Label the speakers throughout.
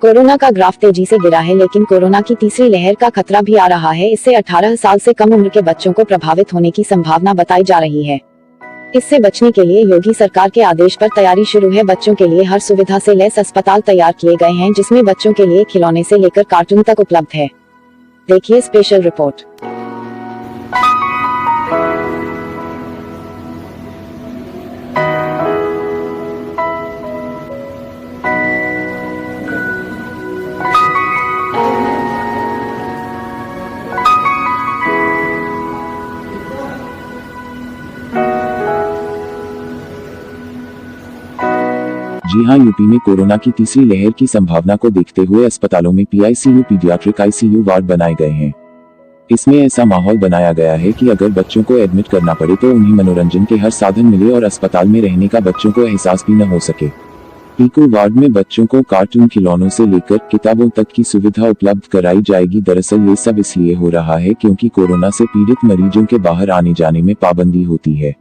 Speaker 1: Corona का graph तेजी से गिरा है, लेकिन कोरोना की तीसरी लहर का खतरा भी आ रहा है। इससे 18 साल से कम उम्र के बच्चों को प्रभावित होने की संभावना बताई जा रही है। इससे बचने के लिए योगी सरकार के आदेश पर तैयारी शुरू है। बच्चों के लिए हर सुविधा से लैस अस्पताल तैयार किए गए हैं, जिसमें बच्चों के लिए खिलौने से लेकर कार्टून तक उपलब्ध है। देखिए स्पेशल रिपोर्ट।
Speaker 2: जी हां, यूपी में कोरोना की तीसरी लहर की संभावना को देखते हुए अस्पतालों में पीआईसीयू पीडियाट्रिक आईसीयू वार्ड बनाए गए हैं। इसमें ऐसा माहौल बनाया गया है कि अगर बच्चों को एडमिट करना पड़े तो उन्हें मनोरंजन के हर साधन मिले और अस्पताल में रहने का बच्चों को एहसास भी न हो सके। पीकू वार्ड में बच्चों को कार्टून खिलौनों से लेकर किताबों तक की सुविधा उपलब्ध कराई जाएगी। दरअसल ये सब इसलिए हो रहा है क्योंकि कोरोना से पीड़ित मरीजों के बाहर आने जाने में पाबंदी होती है।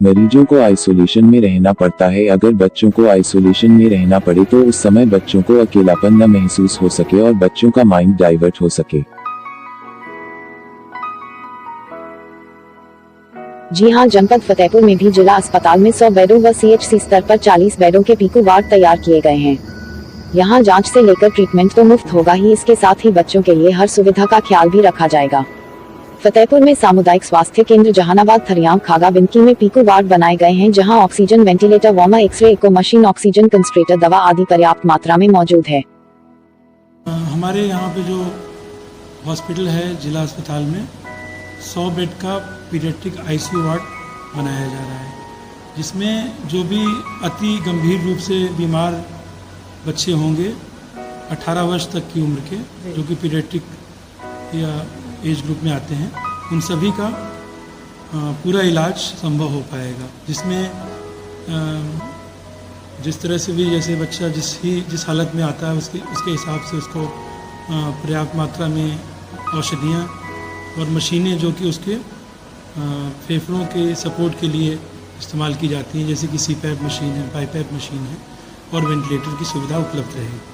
Speaker 2: मरीजों को आइसोलेशन में रहना पड़ता है। अगर बच्चों को आइसोलेशन में रहना पड़े तो उस समय बच्चों को अकेलापन न महसूस हो सके और बच्चों का माइंड डाइवर्ट हो सके।
Speaker 1: जी हां, जनपद फतेहपुर में भी जिला अस्पताल में 100 बेडों व सीएचसी स्तर पर 40 बेडों के पीकू वार्ड तैयार किए गए हैं। यहां जांच से लेकर ट्रीटमेंट तो मुफ्त होगा ही, इसके साथ ही बच्चों के लिए हर सुविधा का ख्याल भी रखा जाएगा। फतेहपुर में सामुदायिक स्वास्थ्य केंद्र, जहानाबाद, थरियाम, खागा, बिनकी में पीकू वार्ड बनाए गए हैं, जहां oxygen, ventilator, warmer, x-ray, echo machine, oxygen concentrator, दवा आदि पर्याप्त मात्रा में मौजूद है।
Speaker 3: हमारे यहाँ पे जो हॉस्पिटल है जिला अस्पताल में 100 बेड का पीडियाट्रिक आईसीयू वार्ड बनाया जा रहा है, जिसमें जो भी अति गंभीर रूप से बीमार बच्चे होंगे 18 वर्ष तक की उम्र के, जो कि पीडियाट्रिक या एज ग्रुप में आते हैं, उन सभी का पूरा इलाज संभव हो पाएगा। जिसमें जिस तरह से भी जैसे बच्चा जिस हालत में आता है उसके हिसाब से उसको पर्याप्त मात्रा में औषधियाँ और मशीनें जो कि उसके फेफड़ों के सपोर्ट के लिए इस्तेमाल की जाती हैं, जैसे कि सीपैप मशीन है, बाईपैप मशीन है और वेंटिलेटर की सुविधा उपलब्ध रहेगी।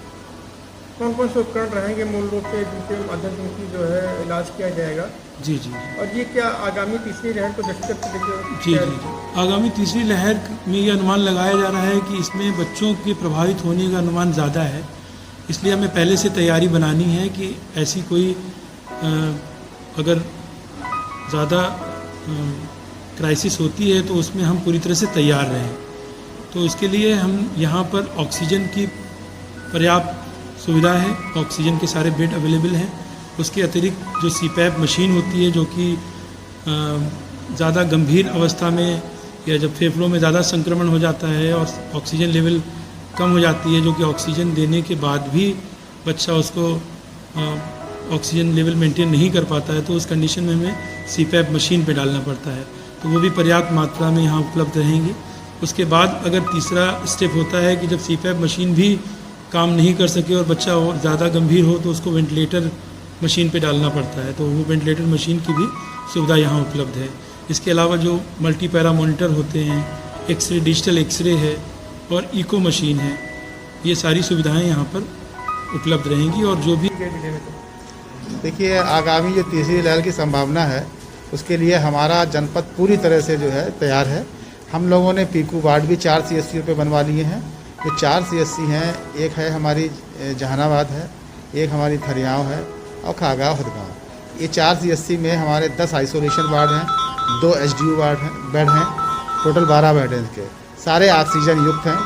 Speaker 4: कौन कौन से उपकरण रहेंगे मूल रूप से जिनके माध्यम से उनकी जो है इलाज किया जाएगा?
Speaker 3: जी जी।
Speaker 4: और ये क्या आगामी तीसरी लहर को दृष्टिगत
Speaker 3: जी जी जी आगामी तीसरी लहर में ये अनुमान लगाया जा रहा है कि इसमें बच्चों के प्रभावित होने का अनुमान ज़्यादा है, इसलिए हमें पहले से तैयारी बनानी है कि ऐसी कोई अगर ज़्यादा क्राइसिस होती है तो उसमें हम पूरी तरह से तैयार रहें। तो इसके लिए हम यहाँ पर ऑक्सीजन की पर्याप्त सुविधा है, ऑक्सीजन के सारे बेड अवेलेबल हैं। उसके अतिरिक्त जो सीपैप मशीन होती है, जो कि ज़्यादा गंभीर अवस्था में या जब फेफड़ों में ज़्यादा संक्रमण हो जाता है और ऑक्सीजन लेवल कम हो जाती है, जो कि ऑक्सीजन देने के बाद भी बच्चा उसको ऑक्सीजन लेवल मेंटेन नहीं कर पाता है, तो उस कंडीशन में हमें सीपैप मशीन पे डालना पड़ता है, तो वो भी पर्याप्त मात्रा में यहाँ उपलब्ध रहेंगी। उसके बाद अगर तीसरा स्टेप होता है कि जब सीपैप मशीन भी काम नहीं कर सके और बच्चा और ज़्यादा गंभीर हो तो उसको वेंटिलेटर मशीन पे डालना पड़ता है, तो वो वेंटिलेटर मशीन की भी सुविधा यहाँ उपलब्ध है। इसके अलावा जो मल्टी पैरा मॉनिटर होते हैं, एक्सरे, डिजिटल एक्सरे है और इको मशीन है, ये सारी सुविधाएं यहाँ पर उपलब्ध रहेंगी। और जो भी
Speaker 5: देखिए, आगामी जो तीसरी लहर की संभावना है उसके लिए हमारा जनपद पूरी तरह से जो है तैयार है। हम लोगों ने पीकू वार्ड भी 4 CSC पे बनवा लिए हैं। जो 4 CSC हैं, एक है हमारी जहानाबाद है, एक हमारी थरियाव है और खागा हदगांव। ये 4 CSC में हमारे 10 आइसोलेशन वार्ड हैं, 2 HDU वार्ड हैं, बेड हैं, टोटल 12 बेड हैं। इसके सारे ऑक्सीजन युक्त हैं,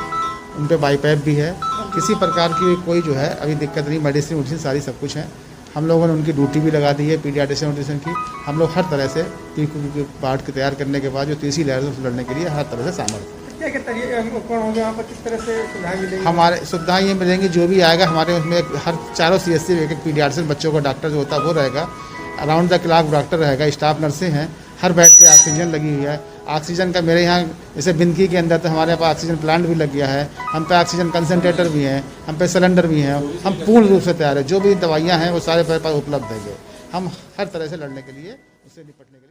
Speaker 5: उन पर बाईपैप भी है। किसी प्रकार की कोई जो है अभी दिक्कत नहीं, मेडिसिन सारी सब कुछ है। हम लोगों ने उनकी ड्यूटी भी लगा दी है पीडियाट्रिशियन की। हम लोग हर तरह से पीकू वार्ड की तैयार करने के बाद जो तीसरी लहर से लड़ने के लिए हर तरह से सामर्थ्य।
Speaker 4: किस तरह से सुविधाएं मिलेंगी?
Speaker 5: हमारे सुविधाएं ये मिलेंगी, जो भी आएगा हमारे उसमें हर चारों CSC में एक पीडियाट्रिशियन बच्चों का डॉक्टर जो होता है वो रहेगा, अराउंड द क्लॉक डॉक्टर रहेगा, स्टाफ नर्सें हैं, हर बेड पे ऑक्सीजन लगी हुई है। ऑक्सीजन का मेरे यहाँ जैसे बिनकी के अंदर तो हमारे पास ऑक्सीजन प्लांट भी लग गया है, हम पे ऑक्सीजन कंसनट्रेटर भी हैं, हम पे सिलेंडर भी हैं। हम पूर्ण रूप से तैयार है, जो भी दवाइयाँ हैं वो सारे पास उपलब्ध है। हम हर तरह से लड़ने के लिए, उससे निपटने के लिए